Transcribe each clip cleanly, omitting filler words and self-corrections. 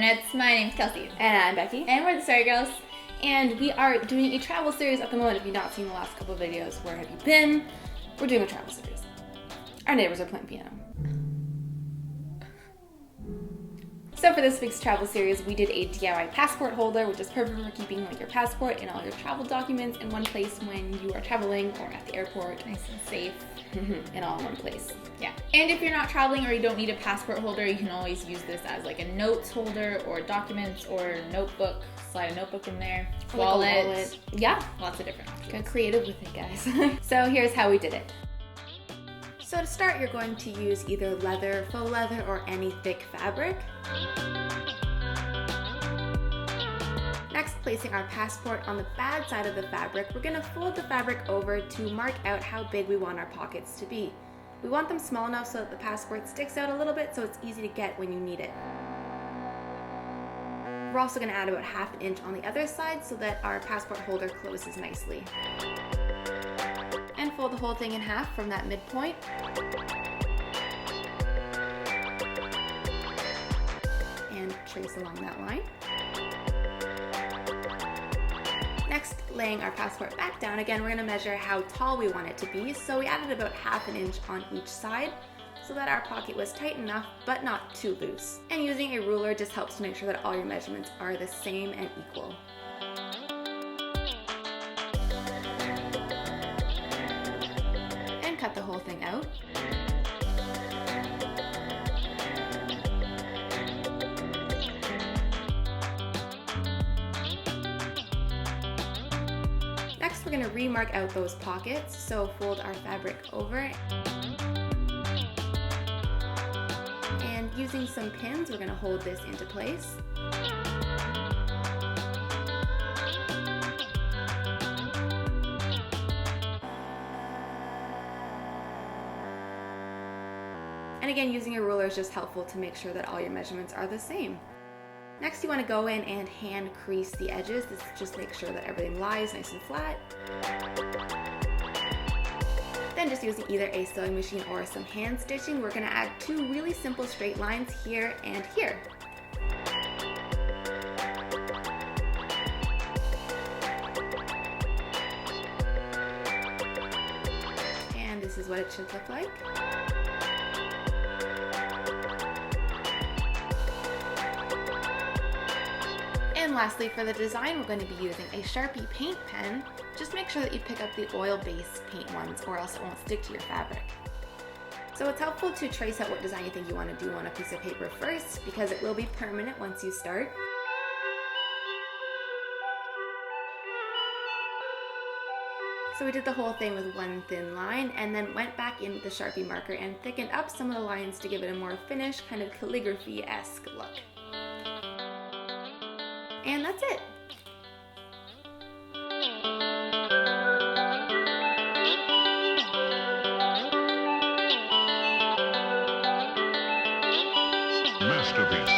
Minutes. My name's Kelsey. And I'm Becky. And we're the Sorry Girls. And we are doing a travel series at the moment. If you've not seen the last couple of videos, where have you been? We're doing a travel series. Our neighbors are playing piano. So for this week's travel series, we did a DIY passport holder, which is perfect for keeping like your passport and all your travel documents in one place when you are traveling or at the airport. Nice and safe. And all in one place. Yeah. And if you're not traveling or you don't need a passport holder, you can always use this as like a notes holder or documents or notebook. Slide a notebook in there. Wallet. Yeah. Lots of different options. Get creative with it, guys. So here's how we did it. So to start, you're going to use either leather, faux leather, or any thick fabric. Next, placing our passport on the bad side of the fabric, we're going to fold the fabric over to mark out how big we want our pockets to be. We want them small enough so that the passport sticks out a little bit so it's easy to get when you need it. We're also going to add about ½ an inch on the other side so that our passport holder closes nicely. And fold the whole thing in half from that midpoint. And trace along that line. Next, laying our passport back down again, we're going to measure how tall we want it to be. So we added about ½ an inch on each side so that our pocket was tight enough but not too loose. And using a ruler just helps to make sure that all your measurements are the same and equal. And cut the whole thing out. Next, we're going to remark out those pockets, so fold our fabric over. And using some pins, we're going to hold this into place. And again, using a ruler is just helpful to make sure that all your measurements are the same. Next, you want to go in and hand crease the edges. This just makes sure that everything lies nice and flat. Then just using either a sewing machine or some hand stitching, we're going to add 2 really simple straight lines here and here. And this is what it should look like. And lastly, for the design, we're going to be using a Sharpie paint pen. Just make sure that you pick up the oil-based paint ones or else it won't stick to your fabric. So it's helpful to trace out what design you think you want to do on a piece of paper first because it will be permanent once you start. So we did the whole thing with one thin line and then went back in with the Sharpie marker and thickened up some of the lines to give it a more finished, kind of calligraphy-esque look. And that's it. Masterpiece.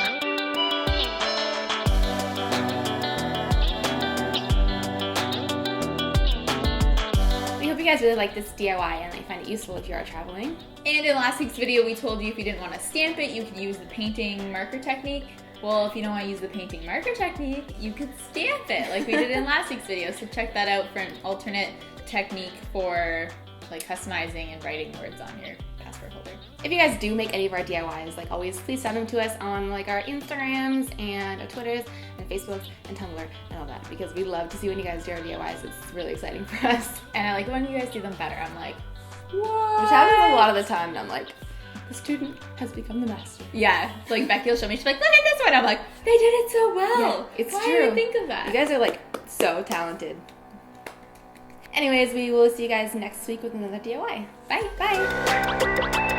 We hope you guys really like this DIY and that you find it useful if you are traveling. And in last week's video, we told you if you didn't want to stamp it, you could use the painting marker technique. Well, if you don't want to use the painting marker technique, you could stamp it like we did in last week's video. So check that out for an alternate technique for like customizing and writing words on your passport holder. If you guys do make any of our DIYs, like always, please send them to us on like our Instagrams and our Twitters and Facebooks and Tumblr and all that because we love to see when you guys do our DIYs. It's really exciting for us. And I like when you guys do them better. I'm like, what? Which happens a lot of the time and I'm like, the student has become the master. Yeah, like Becky will show me, she's like, look at this one. I'm like, they did it so well. Yeah, it's Why true. did I think of that? You guys are like so talented. Anyways, we will see you guys next week with another DIY. Bye. Bye.